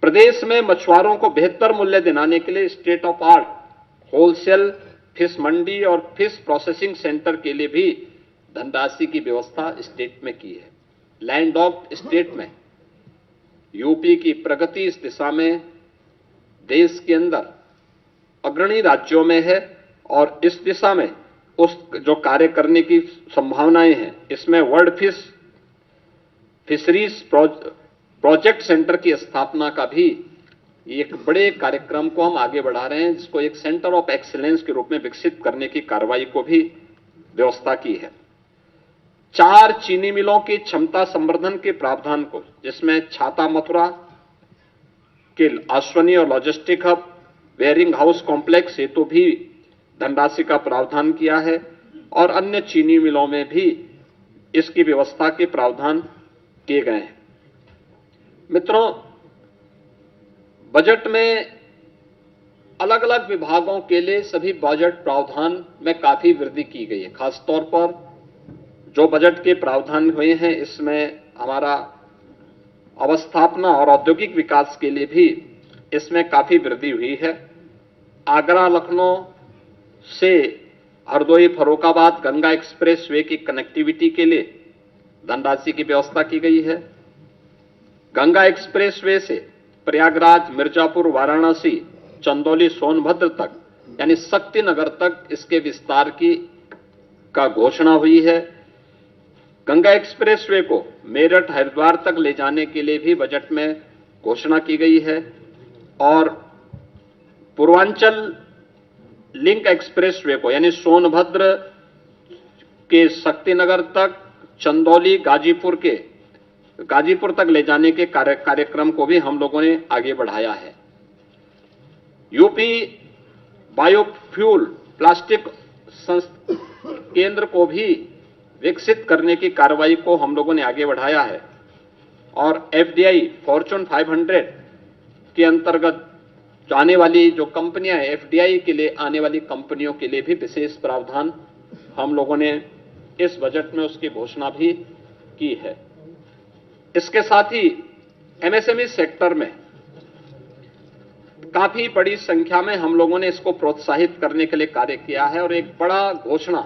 प्रदेश में मछुआरों को बेहतर मूल्य दिलाने के लिए state of art wholesale fish मंडी और फिश प्रोसेसिंग सेंटर के लिए भी धनराशि की व्यवस्था स्टेट में की है। लैंडलॉक्ड स्टेट में यूपी की प्रगति इस दिशा में देश के अंदर अग्रणी राज्यों में है और इस दिशा में उस जो कार्य करने की संभावनाएं हैं, इसमें वर्ल्ड फिशरीज प्रोजेक्ट सेंटर की स्थापना का भी एक बड़े कार्यक्रम को हम आगे बढ़ा रहे हैं, जिसको एक सेंटर ऑफ एक्सीलेंस के रूप में विकसित करने की कार्रवाई को भी व्यवस्था की है। 4 चीनी मिलों की क्षमता संवर्धन के प्रावधान को, जिसमें छाता मथुरा के अश्वनी और logistic hub wearing house complex हेतु भी धनराशि का प्रावधान किया है और अन्य चीनी मिलों में भी इसकी व्यवस्था के प्रावधान किए गए हैं। मित्रों, बजट में अलग अलग विभागों के लिए सभी बजट प्रावधान में काफी वृद्धि की गई है। खासतौर पर जो बजट के प्रावधान हुए हैं, इसमें हमारा अवस्थापना और औद्योगिक विकास के लिए भी इसमें काफी वृद्धि हुई है। आगरा लखनऊ से हरदोई फर्रुखाबाद गंगा एक्सप्रेस वे की कनेक्टिविटी के लिए धनराशि की व्यवस्था की गई है। गंगा एक्सप्रेस वे से प्रयागराज, मिर्जापुर, वाराणसी, चंदौली, सोनभद्र तक यानी शक्तिनगर तक इसके विस्तार का घोषणा हुई है। गंगा एक्सप्रेस वे को मेरठ, हरिद्वार तक ले जाने के लिए भी बजट में घोषणा की गई है और पूर्वांचल लिंक एक्सप्रेस वे को यानी सोनभद्र के शक्तिनगर तक, चंदौली, गाजीपुर तक ले जाने के कार्यक्रम को भी हम लोगों ने आगे बढ़ाया है। यूपी बायोफ्यूल प्लास्टिक केंद्र को भी विकसित करने की कार्रवाई को हम लोगों ने आगे बढ़ाया है और एफडीआई फॉर्च्यून 500 के अंतर्गत आने वाली जो कंपनियां हैं, एफडीआई के लिए आने वाली कंपनियों के लिए भी विशेष प्रावधान हम लोगों ने इस बजट में उसकी घोषणा भी की है। इसके साथ ही एमएसएमई सेक्टर में काफी बड़ी संख्या में हम लोगों ने इसको प्रोत्साहित करने के लिए कार्य किया है और एक बड़ा घोषणा